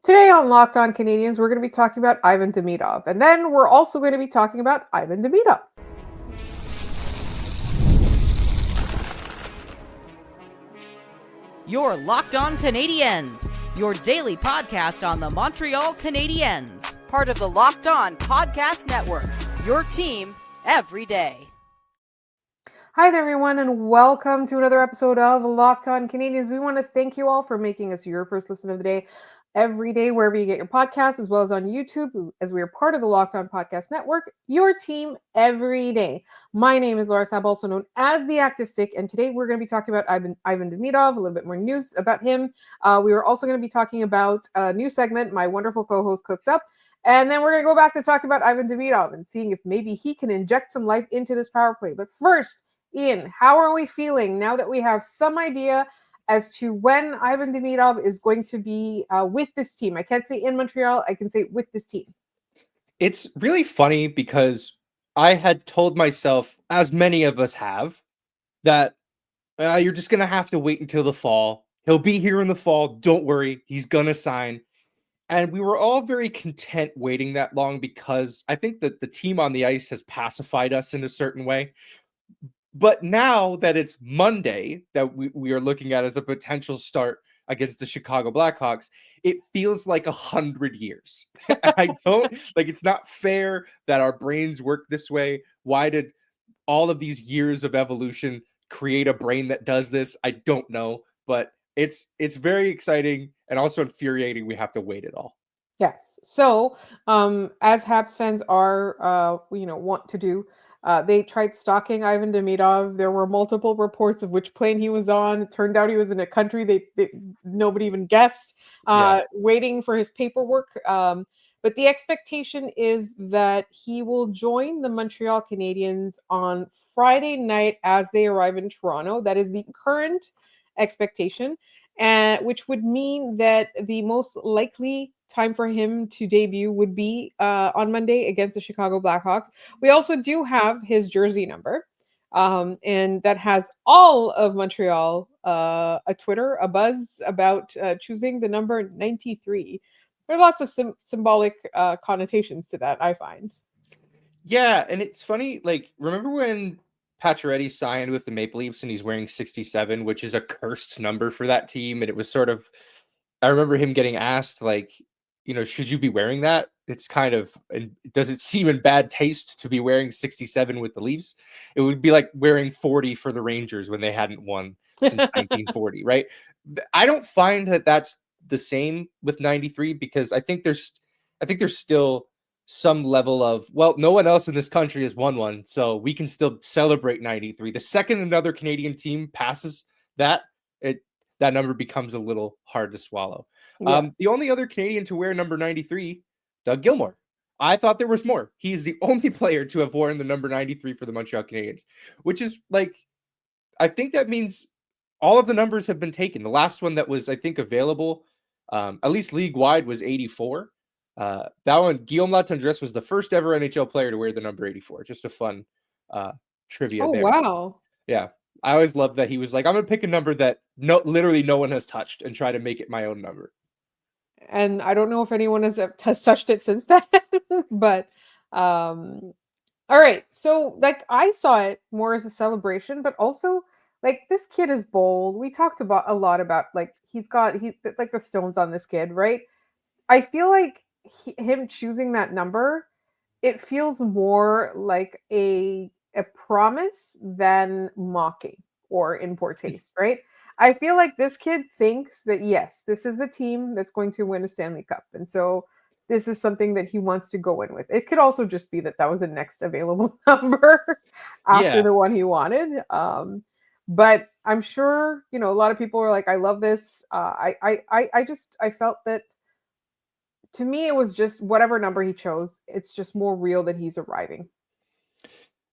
Today on Locked On Canadians, we're going to be talking about Ivan Demidov. And then we're also going to be talking about Ivan Demidov. You're Locked On Canadiens, your daily podcast on the Montreal Canadiens. Part of the Locked On Podcast Network, your team every day. Hi there, everyone, and welcome to another episode of Locked On Canadians. We want to thank you all for making us your first listen of the day every day, wherever you get your podcasts, as well as on YouTube, as we are part of the Locked On Podcast Network, your team every day. My name is Laura Sab, also known as the Active Stick, and today we're going to be talking about Ivan Demidov, a little bit more news about him. We are also going to be talking about a new segment my wonderful co-host cooked up, and then we're going to go back to talk about Ivan Demidov and seeing if maybe he can inject some life into this power play. But first, Ian, how are we feeling now that we have some idea as to when Ivan Demidov is going to be with this team? I can't say in Montreal, I can say with this team. It's really funny because I had told myself, as many of us have, that you're just going to have to wait until the fall. He'll be here in the fall. Don't worry. He's going to sign. And we were all very content waiting that long because I think that the team on the ice has pacified us in a certain way. But now that it's Monday that we are looking at as a potential start against the Chicago Blackhawks, it feels like 100 years. I don't like, it's not fair that our brains work this way. Why did all of these years of evolution create a brain that does this? I don't know, but it's very exciting and also infuriating. We have to wait it all. Yes. So, as Habs fans are, want to do, they tried stalking Ivan Demidov. There were multiple reports of which plane he was on. It turned out he was in a country they nobody even guessed, waiting for his paperwork. But the expectation is that he will join the Montreal Canadiens on Friday night as they arrive in Toronto. That is the current expectation, and which would mean that the most likely time for him to debut would be on Monday against the Chicago Blackhawks. We also do have his jersey number, and that has all of Montreal a Twitter, a buzz about choosing the number 93. There are lots of symbolic connotations to that, I find. Yeah, and it's funny, like, remember when Pacioretty signed with the Maple Leafs and he's wearing 67, which is a cursed number for that team, and it was sort of, I remember him getting asked, like, should you be wearing that? It's kind of, does it seem in bad taste to be wearing 67 with the Leafs? It would be like wearing 40 for the Rangers when they hadn't won since 1940, right? I don't find that that's the same with 93 because I think there's still some level of, well, no one else in this country has won one, so we can still celebrate 93. The second another Canadian team passes that, that number becomes a little hard to swallow. Yeah. The only other Canadian to wear number 93, Doug Gilmour. I thought there was more. He is the only player to have worn the number 93 for the Montreal Canadiens, which is like, I think that means all of the numbers have been taken. The last one that was, I think, available, at least league-wide, was 84. That one, Guillaume Latendresse was the first ever NHL player to wear the number 84. Just a fun trivia there. Oh, wow. Yeah. I always loved that he was like, I'm going to pick a number that literally no one has touched and try to make it my own number. And I don't know if anyone has touched it since then, but all right. So like I saw it more as a celebration, but also like this kid is bold. We talked about a lot about like he's like the stones on this kid, right? I feel like him choosing that number, it feels more like a promise than mocking or in poor taste, right? I feel like this kid thinks that, yes, this is the team that's going to win a Stanley Cup. And so this is something that he wants to go in with. It could also just be that was the next available number after the one he wanted. But I'm sure, a lot of people are like, I love this. I felt that, to me, it was just whatever number he chose. It's just more real that he's arriving.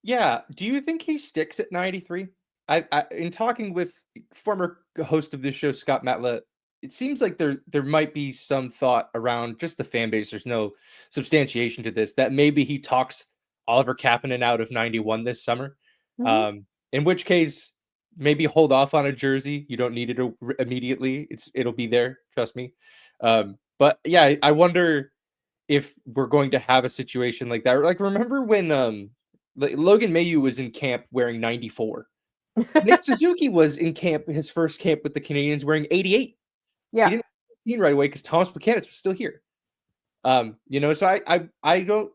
Yeah. Do you think he sticks at 93? I in talking with former host of this show, Scott Matla, it seems like there might be some thought around just the fan base. There's no substantiation to this, that maybe he talks Oliver Kapanen out of 91 this summer. Mm-hmm. In which case, maybe hold off on a jersey. You don't need it immediately. It'll be there. Trust me. But But yeah, I wonder if we're going to have a situation like that. Like, remember when Logan Mailloux was in camp wearing 94? Nick Suzuki was in camp, his first camp with the Canadiens, wearing 88. He Yeah. didn't right away because Thomas Buchanan was still here. So I don't.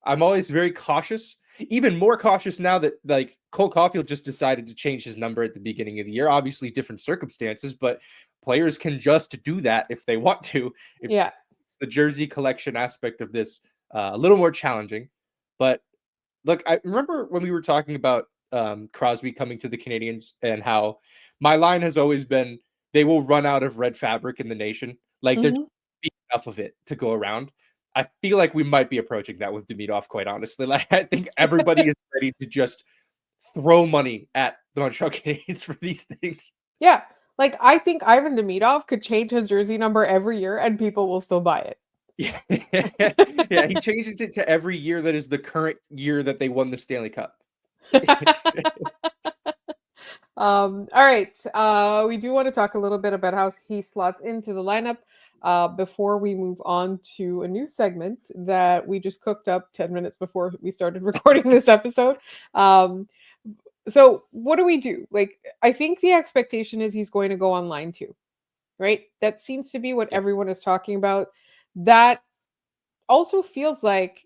I'm always very cautious, even more cautious now that like Cole Caulfield just decided to change his number at the beginning of the year. Obviously, different circumstances, but players can just do that if they want to. Yeah. It's the jersey collection aspect of this a little more challenging. But look, I remember when we were talking about Crosby coming to the Canadiens and how my line has always been they will run out of red fabric in the nation. Like there's enough of it to go around. I feel like we might be approaching that with Demidov, quite honestly. Like I think everybody is ready to just throw money at the Montreal Canadiens for these things. Yeah. Like, I think Ivan Demidov could change his jersey number every year and people will still buy it. Yeah, he changes it to every year that is the current year that they won the Stanley Cup. All right. We do want to talk a little bit about how he slots into the lineup before we move on to a new segment that we just cooked up 10 minutes before we started recording this episode. So what do we do? Like, I think the expectation is he's going to go on line 2, right? That seems to be what everyone is talking about. That also feels like,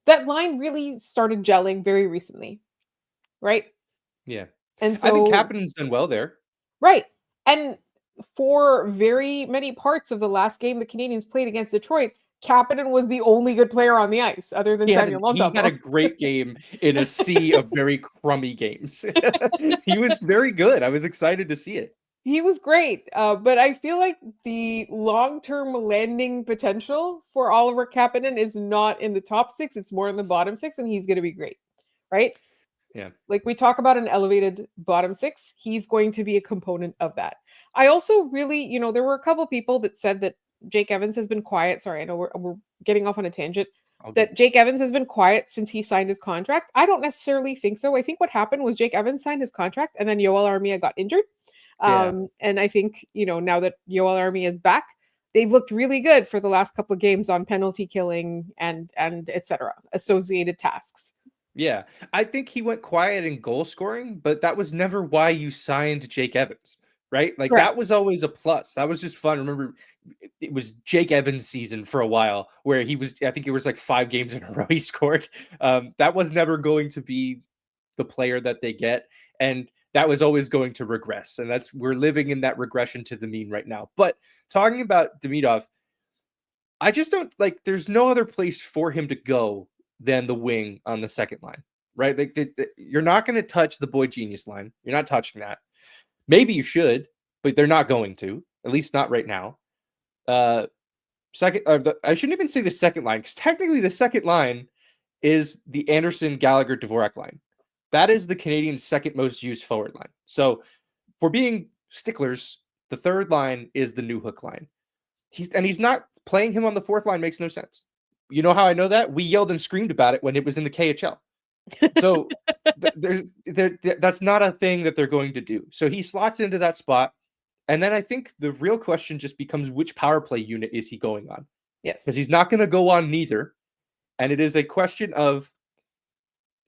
that line really started gelling very recently, right? Yeah. And I think so, Kapanen's done well there. right. And for very many parts of the last game the Canadiens played against Detroit, Kapanen was the only good player on the ice other than Samuel He had a Montembeault. great game in a sea of very crummy games. He was very good. I was excited to see it. He was great, but I feel like the long-term landing potential for Oliver Kapanen is not in the top 6, it's more in the bottom 6, and he's going to be great, right? Yeah. Like, we talk about an elevated bottom 6, he's going to be a component of that. I also really, there were a couple people that said that Jake Evans has been quiet. Sorry, I know we're getting off on a tangent. That Jake Evans has been quiet since he signed his contract. I don't necessarily think so. I think what happened was Jake Evans signed his contract and then Yoel Armia got injured. And I think, now that Yoel Armia is back, they've looked really good for the last couple of games on penalty killing and etc. associated tasks. Yeah. I think he went quiet in goal scoring, but that was never why you signed Jake Evans, right? Like Correct. that was always a plus. That was just fun. Remember, it was Jake Evans season for a while where I think it was like 5 games in a row he scored. That was never going to be the player that they get. And that was always going to regress. And we're living in that regression to the mean right now. But talking about Demidov, I just don't like, there's no other place for him to go than the wing on the second line, right? Like you're not going to touch the Boy Genius line. You're not touching that. Maybe you should, but they're not going to, at least not right now. I shouldn't even say the second line, because technically the second line is the Anderson, Gallagher, Dvorak line. That is the Canadiens' second most used forward line. So for being sticklers, the third line is the new hook line. He's not playing him on the fourth line makes no sense. You know how I know that? We yelled and screamed about it when it was in the KHL. So that's not a thing that they're going to do. So he slots into that spot. And then I think the real question just becomes which power play unit is he going on? Yes. Because he's not going to go on neither. And it is a question of,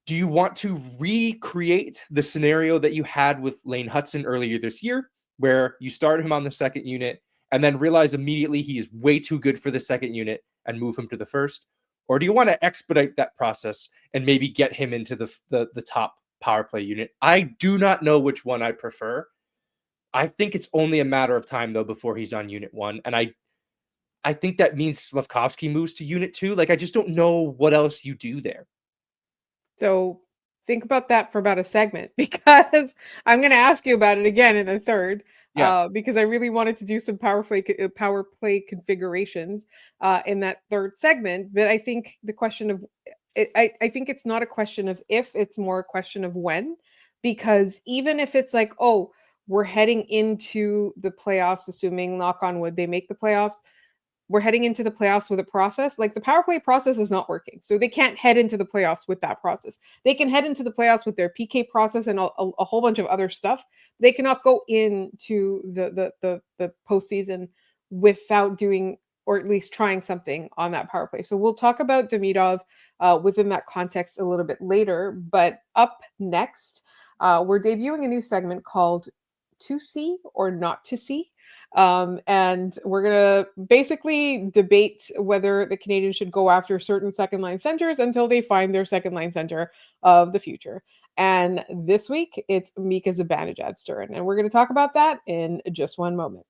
do you want to recreate the scenario that you had with Lane Hudson earlier this year, where you started him on the second unit and then realize immediately he is way too good for the second unit and move him to the first? Or do you want to expedite that process and maybe get him into the top power play unit? I do not know which one I prefer. I think it's only a matter of time, though, before he's on unit 1. And I think that means Slafkovsky moves to unit 2. Like, I just don't know what else you do there. So think about that for about a segment, because I'm going to ask you about it again in the third. Because I really wanted to do some power play configurations in that third segment. But I think the question of, I think it's not a question of if, it's more a question of when. Because even if it's like, oh, we're heading into the playoffs, assuming, knock on wood, they make the playoffs, we're heading into the playoffs with a process. Like, the power play process is not working. So they can't head into the playoffs with that process. They can head into the playoffs with their PK process and a whole bunch of other stuff. They cannot go into the postseason without doing, or at least trying something on that power play. So we'll talk about Demidov within that context a little bit later. But up next, we're debuting a new segment called To See or Not to See. And we're going to basically debate whether the Canadians should go after certain second line centers until they find their second line center of the future. And this week, it's Mika Zibanejad's turn. And we're going to talk about that in just one moment.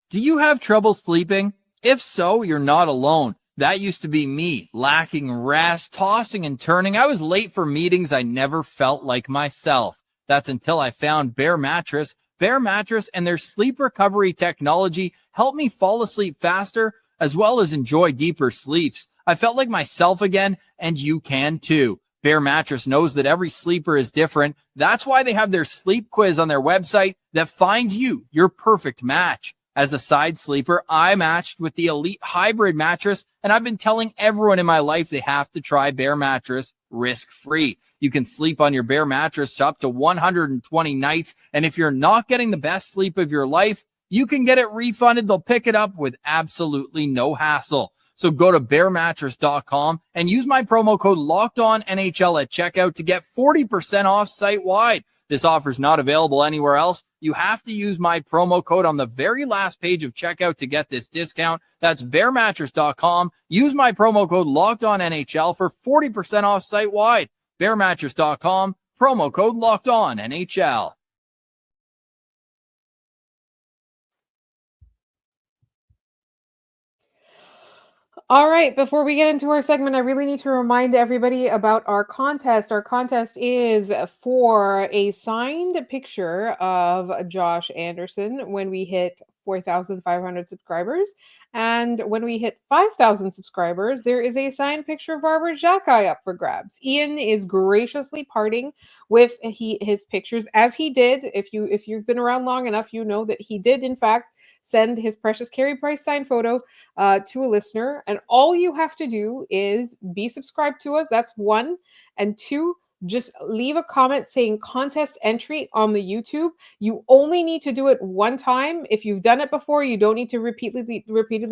Do you have trouble sleeping? If so, you're not alone. That used to be me, lacking rest, tossing and turning. I was late for meetings. I never felt like myself. That's until I found Bare Mattress. Bare Mattress and their sleep recovery technology helped me fall asleep faster, as well as enjoy deeper sleeps. I felt like myself again, and you can too. Bare Mattress knows that every sleeper is different. That's why they have their sleep quiz on their website that finds you your perfect match. As a side sleeper, I matched with the Elite Hybrid mattress, and I've been telling everyone in my life they have to try Bare Mattress risk-free. You can sleep on your Bare Mattress up to 120 nights, and if you're not getting the best sleep of your life, you can get it refunded. They'll pick it up with absolutely no hassle. So go to baremattress.com and use my promo code LOCKEDONNHL at checkout to get 40% off site-wide. This offer is not available anywhere else. You have to use my promo code on the very last page of checkout to get this discount. That's baremattress.com. Use my promo code LOCKEDONNHL for 40% off site-wide. Baremattress.com, promo code LOCKEDONNHL. All right, before we get into our segment, I really need to remind everybody about our contest. Our contest is for a signed picture of Josh Anderson when we hit 4,500 subscribers. And when we hit 5,000 subscribers, there is a signed picture of Robert Jacki up for grabs. Ian is graciously parting with his pictures, as he did. If you've been around long enough, you know that he did, in fact, send his precious Carey Price signed photo to a listener. And all you have to do is be subscribed to us. That's one. And two, just leave a comment saying contest entry on the YouTube. You only need to do it one time. If you've done it before, you don't need to repeatedly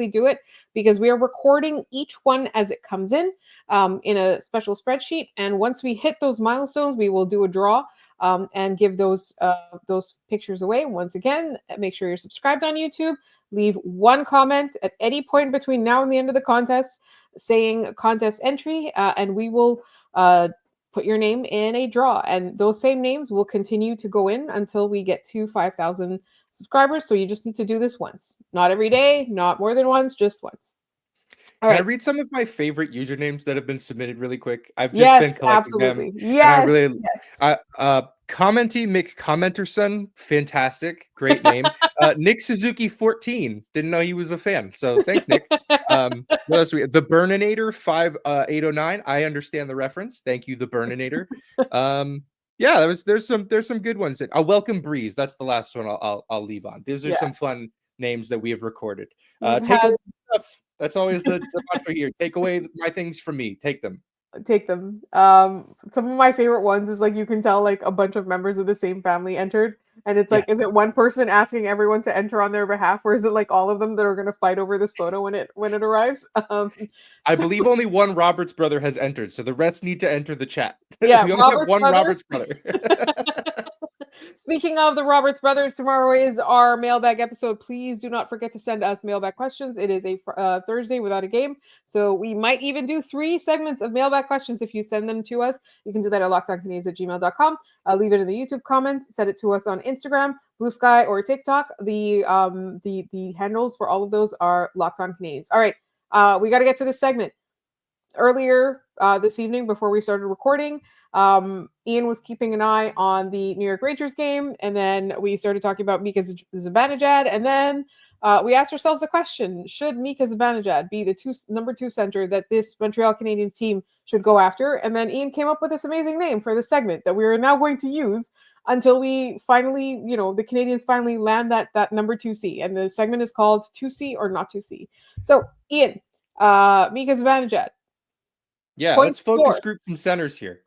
do it, because we are recording each one as it comes in a special spreadsheet. And once we hit those milestones, we will do a draw and give those pictures away. Once again, make sure you're subscribed on YouTube. Leave one comment at any point between now and the end of the contest saying contest entry, and we will put your name in a draw. And those same names will continue to go in until we get to 5,000 subscribers. So you just need to do this once. Not every day, not more than once, just once. Can I read some of my favorite usernames that have been submitted really quick? I've just been collecting them. Yes, and I really, yes. Commenty McCommenterson, fantastic, great name. Nick Suzuki 14, didn't know he was a fan, so thanks, Nick. What else the Burninator 5809, I understand the reference. Thank you, the Burninator. Yeah, there's some good ones. Welcome Breeze, that's the last one I'll leave on. These are some fun names that we have recorded. Take away stuff. That's always the mantra here. Take away my things from me. Take them. Take them. Some of my favorite ones is like, you can tell like a bunch of members of the same family entered, and it's like, is it one person asking everyone to enter on their behalf, or is it like all of them that are going to fight over this photo when it arrives? I believe only one Roberts brother has entered, so the rest need to enter the chat. Yeah, we only have one Roberts brother. Speaking of the Roberts brothers, tomorrow is our mailbag episode. Please do not forget to send us mailbag questions. It is a Thursday without a game, so we might even do 3 segments of mailbag questions if you send them to us. You can do that at lockedoncanadiens@gmail.com. Leave it in the YouTube comments. Send it to us on Instagram, Blue Sky, or TikTok. The handles for all of those are Locked On Canadiens. All right, we got to get to this segment. Earlier this evening, before we started recording, Ian was keeping an eye on the New York Rangers game, and then we started talking about Mika Zibanejad, and then we asked ourselves the question: should Mika Zibanejad be the number 2 center that this Montreal Canadiens team should go after? And then Ian came up with this amazing name for the segment that we are now going to use until we finally, the Canadiens finally land that number 2C, and the segment is called 2C or Not 2C. So, Ian, Mika Zibanejad. Yeah, Point let's focus 4. group some centers here.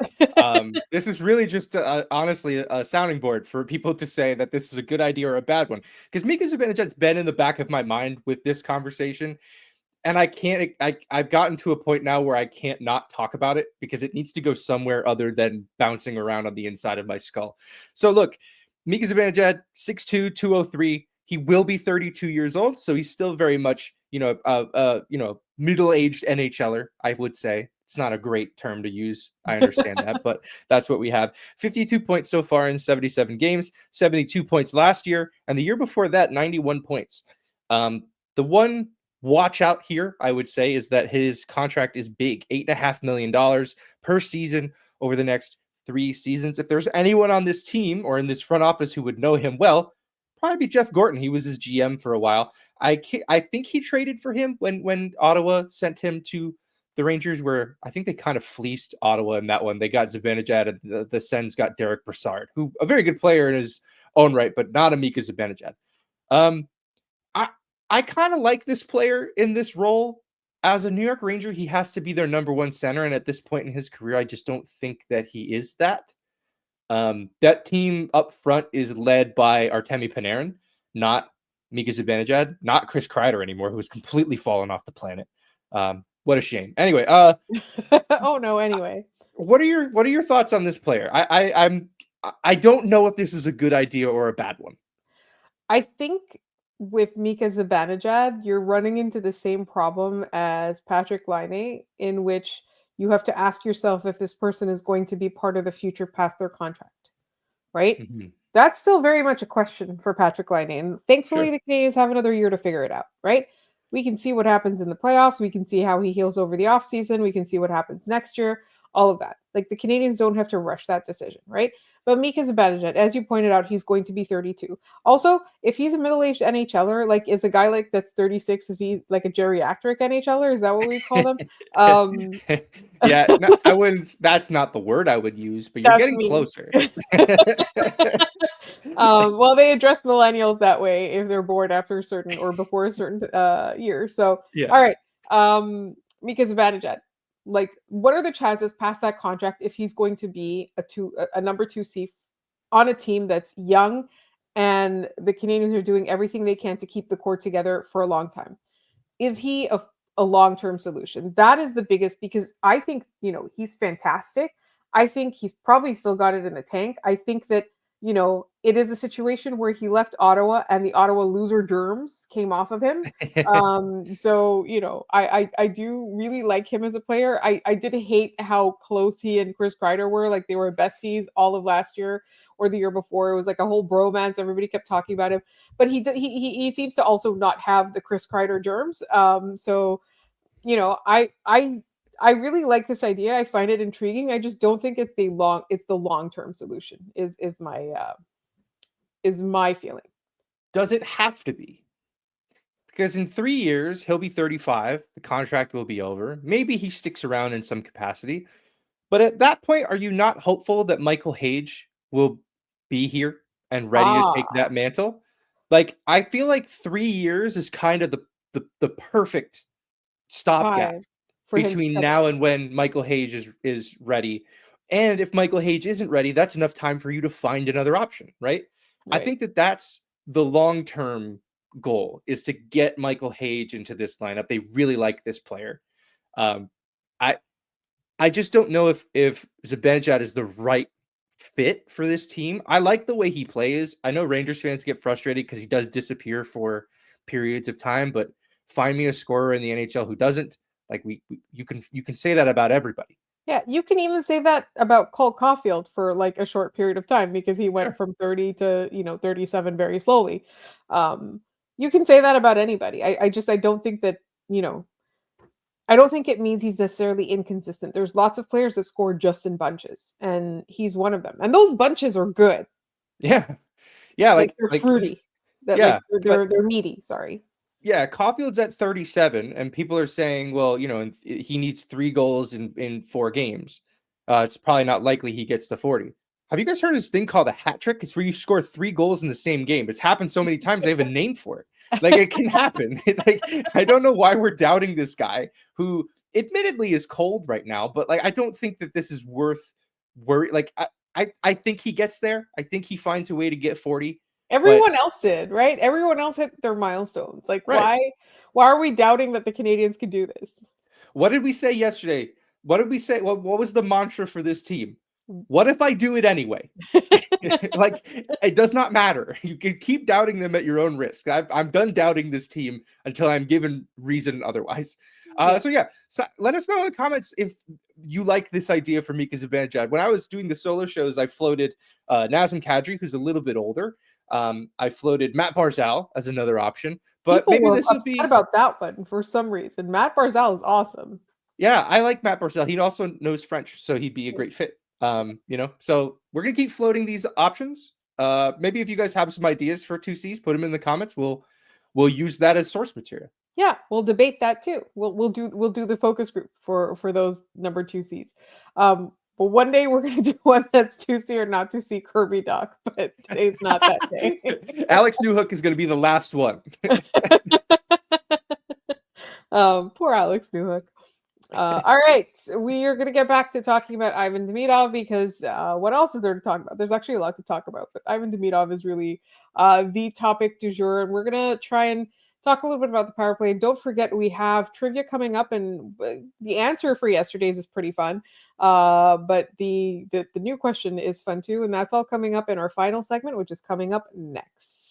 This is really just honestly a sounding board for people to say that this is a good idea or a bad one. Because Mika Zibanejad's been in the back of my mind with this conversation, and I've gotten to a point now where I can't not talk about it because it needs to go somewhere other than bouncing around on the inside of my skull. So look, Mika Zibanejad, 6'2", 203. He will be 32 years old, so he's still very much, middle-aged NHLer, I would say. It's not a great term to use. I understand that, but that's what we have. 52 points so far in 77 games, 72 points last year, and the year before that, 91 points. The one watch out here, I would say, is that his contract is big, $8.5 million per season over the next 3 seasons. If there's anyone on this team or in this front office who would know him well, probably be Jeff Gorton. He was his GM for a while. I think he traded for him when Ottawa sent him to the Rangers, where I think they kind of fleeced Ottawa in that one. They got Zibanejad, and the Sens got Derek Brassard, who a very good player in his own right, but not a Mika Zibanejad. I kind of like this player in this role. As a New York Ranger, he has to be their number one center, and at this point in his career, I just don't think that he is that. That team up front is led by Artemi Panarin, not Mika Zibanejad, not Chris Kreider anymore, who's completely fallen off the planet. What a shame. Anyway, Oh no, anyway. what are your thoughts on this player? I don't know if this is a good idea or a bad one. I think with Mika Zibanejad, you're running into the same problem as Patrick Laine, in which you have to ask yourself if this person is going to be part of the future past their contract, right? Mm-hmm. That's still very much a question for Patrick Laine. And thankfully, Sure. the Canadiens have another year to figure it out, right? We can see what happens in the playoffs. We can see how he heals over the offseason. We can see what happens next year, all of that. Like, the Canadiens don't have to rush that decision, right? But Mika Zibanejad, as you pointed out, he's going to be 32. Also, if he's a middle-aged NHLer, like, is a guy like that's 36, is he like a geriatric NHLer? Is that what we call them? Yeah, no, I wouldn't. That's not the word I would use, but you're That's getting me. closer. Well, they address millennials that way if they're born after a certain or before a certain year. So, Yeah. all right, Mika Zibanejad, like, what are the chances past that contract if he's going to be a number 2C on a team that's young, and the Canadiens are doing everything they can to keep the core together for a long time? Is he a long-term solution? That is the biggest, because I think, he's fantastic. I think he's probably still got it in the tank. I think that, it is a situation where he left Ottawa and the Ottawa loser germs came off of him. So, I do really like him as a player. I did hate how close he and Chris Kreider were. Like, they were besties all of last year or the year before. It was like a whole bromance. Everybody kept talking about him, but he seems to also not have the Chris Kreider germs. So, I really like this idea. I find it intriguing. I just don't think it's the long-term solution is my feeling. Does it have to be? Because in 3 years, he'll be 35. The contract will be over. Maybe he sticks around in some capacity. But at that point, are you not hopeful that Michael Hage will be here and ready to take that mantle? Like, I feel like 3 years is kind of the perfect stopgap Time for him to between step now in. and when Michael Hage is ready. And if Michael Hage isn't ready, that's enough time for you to find another option, right? I Right. think that's the long-term goal, is to get Michael Hage into this lineup. They really like this player. I just don't know if Zibanejad is the right fit for this team. I like the way he plays. I know Rangers fans get frustrated because he does disappear for periods of time, but find me a scorer in the NHL who doesn't. Like, you can say that about everybody. Yeah, you can even say that about Cole Caulfield for like a short period of time, because he went Sure. from 30 to 37 very slowly. You can say that about anybody. I don't think that, I don't think it means he's necessarily inconsistent. There's lots of players that score just in bunches, and he's one of them. And those bunches are good. Yeah. Yeah, Like, they're fruity. That, yeah, like, they're meaty, sorry. yeah, Caulfield's at 37, and people are saying, well, he needs 3 goals in 4 games. It's probably not likely he gets to 40. Have you guys heard of this thing called a hat trick? It's where you score 3 goals in the same game. It's happened so many times, they have a name for it. Like, it can happen. Like, I don't know why we're doubting this guy who admittedly is cold right now, but like I don't think that this is worth worry. Like I think he gets there. I think he finds a way to get 40. But Everyone else did, right? Everyone else hit their milestones. Like, right. why are we doubting that the Canadians could do this? What did we say yesterday? What did we say? What was the mantra for this team? What if I do it anyway? Like, it does not matter. You can keep doubting them at your own risk. I'm done doubting this team until I'm given reason otherwise. So let us know in the comments if you like this idea for Mika Zibanejad. When I was doing the solo shows, I floated Nazem Kadri, who's a little bit older. I floated Matt Barzal as another option, but People maybe were this will upset be about that one for some reason. Matt Barzal is awesome. Yeah, I like Matt Barzal. He also knows French, so he'd be a great fit. So we're gonna keep floating these options. Maybe if you guys have some ideas for 2Cs, put them in the comments. We'll use that as source material. Yeah, we'll debate that too. We'll do the focus group for those number 2Cs. But one day we're gonna do one that's 2C or not 2C Kirby Doc, but today's not that day. Alex Newhook is gonna be the last one. Poor Alex Newhook. All right, we are going to get back to talking about Ivan Demidov because what else is there to talk about? There's actually a lot to talk about, but Ivan Demidov is really the topic du jour, and we're going to try and talk a little bit about the power play. And don't forget, we have trivia coming up, and the answer for yesterday's is pretty fun, but the new question is fun too, and that's all coming up in our final segment, which is coming up next.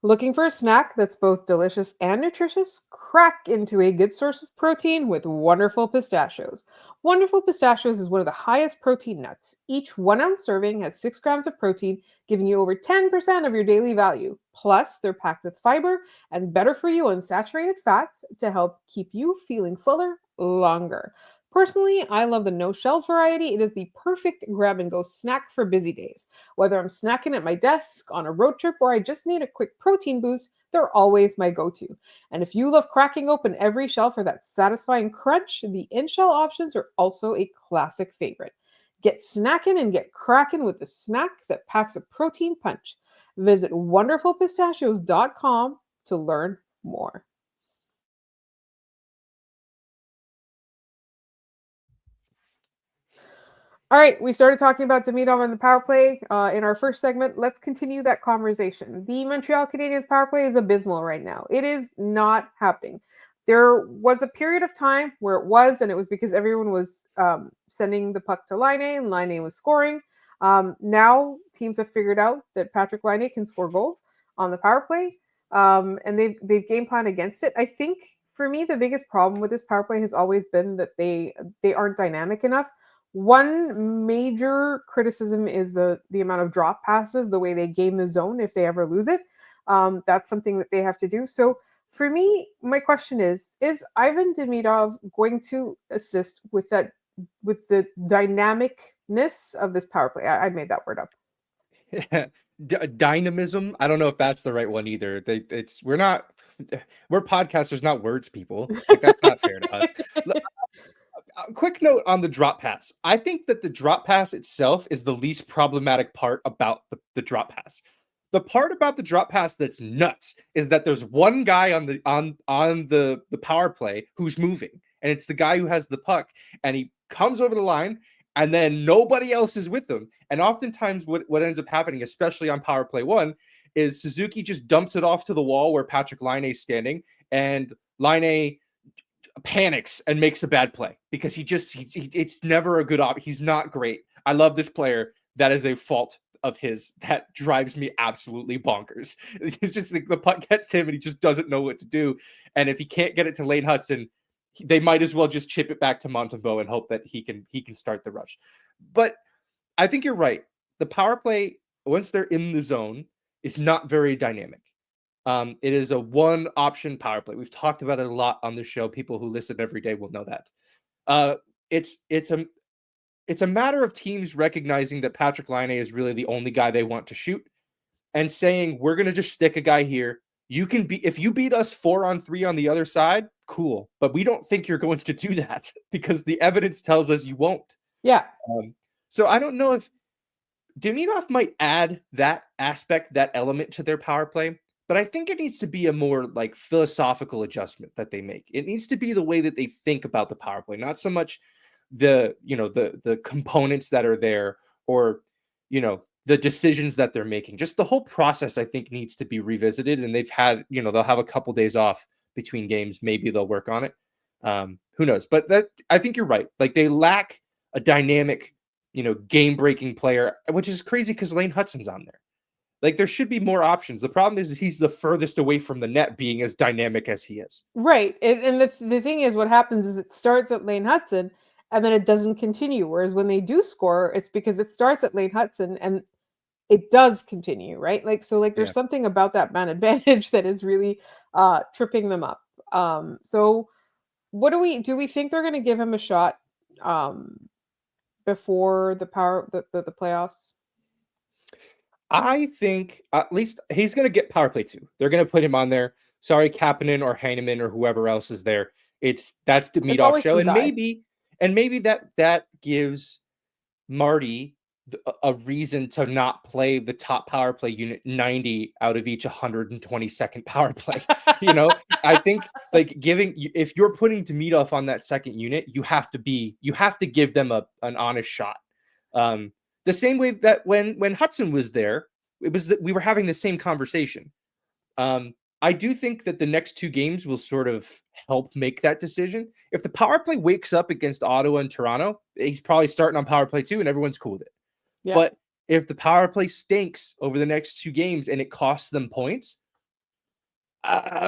Looking for a snack that's both delicious and nutritious? Crack into a good source of protein with Wonderful Pistachios. Wonderful Pistachios is one of the highest protein nuts. Each 1 ounce serving has 6 grams of protein, giving you over 10% of your daily value. Plus, they're packed with fiber and better for you unsaturated fats to help keep you feeling fuller longer. Personally, I love the no shells variety. It is the perfect grab and go snack for busy days. Whether I'm snacking at my desk, on a road trip, or I just need a quick protein boost, they're always my go-to. And if you love cracking open every shell for that satisfying crunch, the in-shell options are also a classic favorite. Get snacking and get cracking with the snack that packs a protein punch. Visit wonderfulpistachios.com to learn more. All right, we started talking about Demidov and the power play in our first segment. Let's continue that conversation. The Montreal Canadiens power play is abysmal right now. It is not happening. There was a period of time where it was, and it was because everyone was sending the puck to Laine, and Laine was scoring. Now teams have figured out that Patrick Laine can score goals on the power play, and they've game planned against it. I think for me, the biggest problem with this power play has always been that they aren't dynamic enough. One major criticism is the amount of drop passes, the way they gain the zone if they ever lose it. That's something that they have to do. So for me, my question is Ivan Demidov going to assist with the dynamicness of this power play? I made that word up. Dynamism. I don't know if that's the right one either. We're podcasters, not words people. Like, that's not fair to us. A quick note on the drop pass. I think that the drop pass itself is the least problematic part about the drop pass. The part about the drop pass that's nuts is that there's one guy on the power play who's moving, and it's the guy who has the puck, and he comes over the line, and then nobody else is with him. And oftentimes what ends up happening, especially on power play 1, is Suzuki just dumps it off to the wall where Patrick Laine is standing, and Laine panics and makes a bad play because it's never a good option. He's not great. I love this player. That is a fault of his that drives me absolutely bonkers. It's just like the puck gets to him and he just doesn't know what to do. And if he can't get it to Lane Hudson, they might as well just chip it back to Montembeault and hope that he can start the rush. But I think you're right. The power play, once they're in the zone, is not very dynamic. It is a one option power play. We've talked about it a lot on the show. People who listen every day will know that. It's a matter of teams recognizing that Patrick Laine is really the only guy they want to shoot and saying, we're going to just stick a guy here. If you beat us 4-on-3 on the other side, cool. But we don't think you're going to do that because the evidence tells us you won't. Yeah. So I don't know if Demidov might add that aspect, that element to their power play. But I think it needs to be a more like philosophical adjustment that they make. It needs to be the way that they think about the power play, not so much the components that are there, or the decisions that they're making. Just the whole process, I think, needs to be revisited. And they've had, they'll have a couple days off between games. Maybe they'll work on it. Who knows? But I think you're right. Like, they lack a dynamic, game-breaking player, which is crazy because Lane Hutson's on there. Like, there should be more options. The problem is he's the furthest away from the net, being as dynamic as he is. Right. And the thing is, what happens is it starts at Lane Hutson and then it doesn't continue. Whereas when they do score, it's because it starts at Lane Hutson and it does continue, right? Like, so like there's something about that man advantage that is really tripping them up. So what do we think they're going to give him a shot before the playoffs? I think at least he's going to get power play 2. They're going to put him on there. Sorry, Kapanen or Heineman or whoever else is there. That's Demidov's show, and maybe that gives Marty a reason to not play the top power play unit 90 out of each 122nd power play. I think like if you're putting Demidov on that second unit, you have to give them an honest shot. The same way that when Hutson was there, it was that we were having the same conversation. I do think that the next 2 games will sort of help make that decision. If the power play wakes up against Ottawa and Toronto, he's probably starting on power play 2 and everyone's cool with it. Yeah. But if the power play stinks over the next 2 games and it costs them points,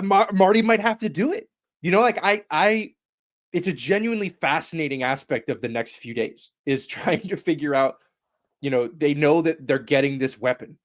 Marty might have to do it. It's a genuinely fascinating aspect of the next few days is trying to figure out, they know that they're getting this weapon,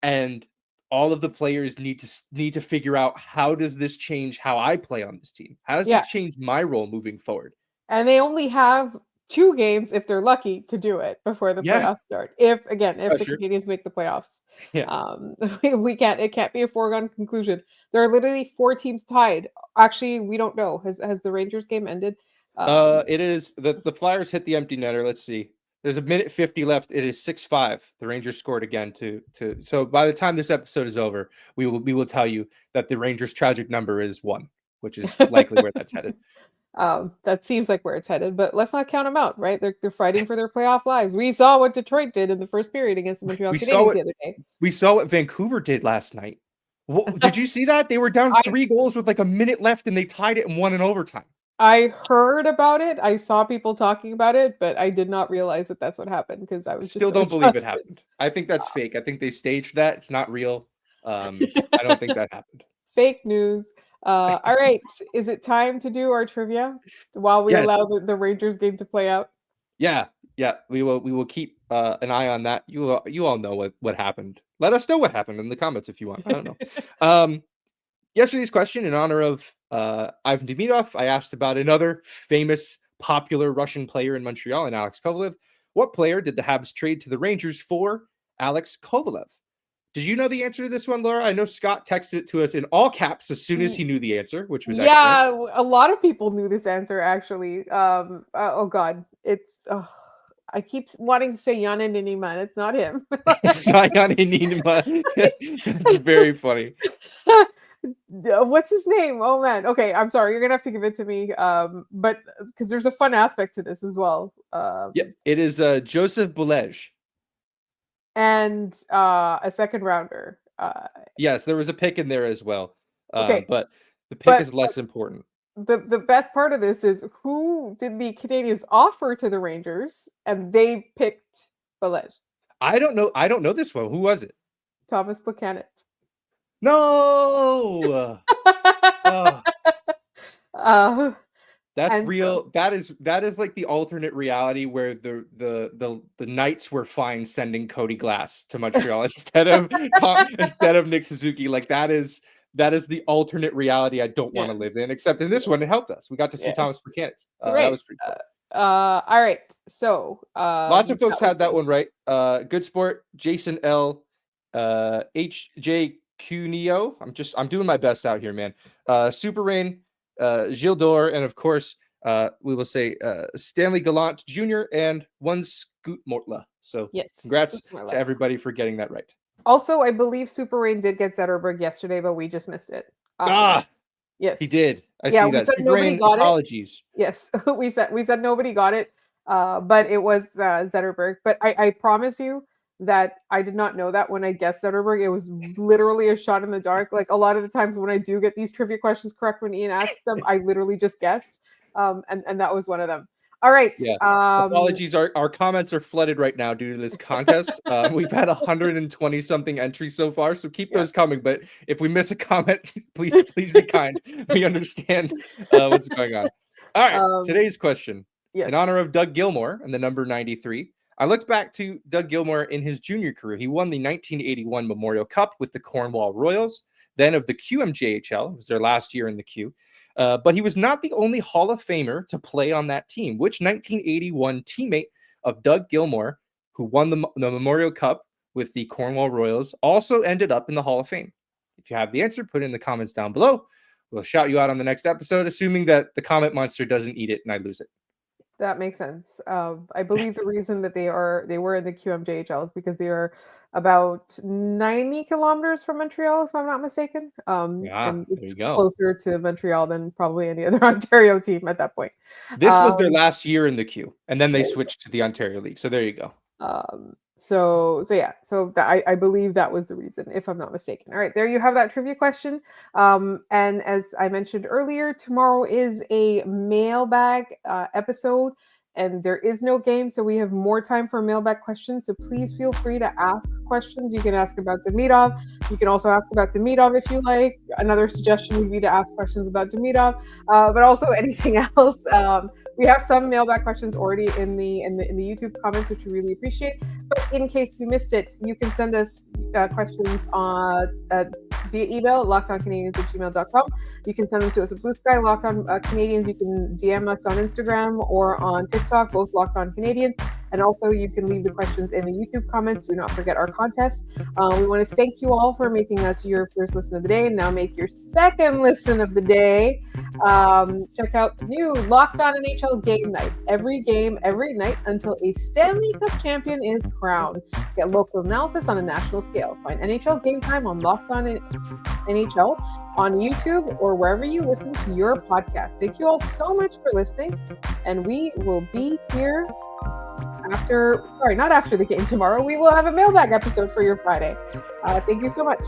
and all of the players need to figure out, how does this change how I play on this team? How does this change my role moving forward? And they only have 2 games, if they're lucky, to do it before the playoffs start. If the Canadiens make the playoffs, it can't be a foregone conclusion. There are literally 4 teams tied. Actually, we don't know. Has the Rangers game ended? It is the Flyers hit the empty netter. Let's see. There's a minute 50 left. It is 6-5. The Rangers scored again so by the time this episode is over, we will tell you that the Rangers' tragic number is 1, which is likely where that's headed. That seems like where it's headed, but let's not count them out, right? They're fighting for their playoff lives. We saw what Detroit did in the first period against the Montreal Canadiens the other day. We saw what Vancouver did last night. Did you see that? They were down 3 goals with like a minute left and they tied it and won in overtime. I heard about it. I saw people talking about it, but I did not realize that that's what happened because I was still don't believe it happened. I think that's fake. I think they staged that. It's not real. I don't think that happened. Fake news. All right. Is it time to do our trivia while we allow the Rangers game to play out? Yeah. We will keep an eye on that. You all know what happened. Let us know what happened in the comments if you want. I don't know. Yesterday's question, in honor of Ivan Demidov, I asked about another famous, popular Russian player in Montreal, and Alex Kovalev. What player did the Habs trade to the Rangers for Alex Kovalev? Did you know the answer to this one, Laura? I know Scott texted it to us in all caps as soon as he knew the answer, which was excellent. A lot of people knew this answer, actually. Oh, God. I keep wanting to say Yana Niniman. It's not him. It's not Yana Niniman. That's very funny. What's his name? Oh man. Okay, I'm sorry. You're gonna have to give it to me. But because there's a fun aspect to this as well. It is Joseph Bulej. And a second rounder. Yes, there was a pick in there as well. Okay. But the pick is less important. The best part of this is, who did the Canadiens offer to the Rangers, and they picked Bulej? I don't know this one. Who was it? Thomas Plekanec. No. That's real. That is like the alternate reality where the Knights were fine sending Cody Glass to Montreal instead of Nick Suzuki. Like that is the alternate reality I don't want to live in. Except in this one, it helped us. We got to see Thomas Plekanec. That was pretty cool. All right. So lots of folks had that one right. Good sport. Jason L. HJ Cuneo. I'm doing my best out here, man. Super Rain, Gilles Dor, and of course, we will say Stanley Gallant Jr. and one Scoot Mortla. So yes, congrats to everybody for getting that right. Also, I believe Super Rain did get Zetterberg yesterday, but we just missed it. Yes. He did. I Yeah, see we that. said Super nobody Rain, got it. apologies. Yes, we said nobody got it, but it was Zetterberg. But I promise you that I did not know that when I guessed Zetterberg. It was literally a shot in the dark. Like a lot of the times when I do get these trivia questions correct when Ian asks them, I literally just guessed, and that was one of them. All right. Yeah. Apologies. Our comments are flooded right now due to this contest. We've had 120 something entries so far, so keep those coming. But if we miss a comment, please be kind. We understand what's going on. All right. Today's question. Yes. In honor of Doug Gilmour and the number 93, I looked back to Doug Gilmour in his junior career. He won the 1981 Memorial Cup with the Cornwall Royals, then of the QMJHL. It was their last year in the Q. But he was not the only Hall of Famer to play on that team. Which 1981 teammate of Doug Gilmour, who won the Memorial Cup with the Cornwall Royals, also ended up in the Hall of Fame? If you have the answer, put it in the comments down below. We'll shout you out on the next episode, assuming that the comment monster doesn't eat it and I lose it. That makes sense. I believe the reason that they were in the QMJHL is because they are about 90 kilometers from Montreal, if I'm not mistaken. And it's closer to Montreal than probably any other Ontario team at that point. This was their last year in the Q, and then they switched to the Ontario League. So there you go. I believe that was the reason, if I'm not mistaken. All right, there you have that trivia question. And as I mentioned earlier, tomorrow is a mailbag episode, and there is no game, so we have more time for mailbag questions. So please feel free to ask questions. You can ask about Demidov. You can also ask about Demidov if you like. Another suggestion would be to ask questions about Demidov, but also anything else. We have some mailbag questions already in the YouTube comments, which we really appreciate. But in case you missed it, you can send us questions via email, lockedoncanadians@gmail.com. You can send them to us at Blue Sky, Locked On Canadians. You can DM us on Instagram or on TikTok, both Locked On Canadians. And also, you can leave the questions in the YouTube comments. Do not forget our contest. We want to thank you all for making us your first listen of the day. Now make your second listen of the day. Check out the new Locked On NHL Game Night. Every game, every night until a Stanley Cup champion is crowned. Get local analysis on a national scale. Find NHL Game Time on Locked On NHL on YouTube or wherever you listen to your podcast. Thank you all so much for listening, and we will be here not after the game tomorrow. We will have a mailbag episode for your Friday. Thank you so much.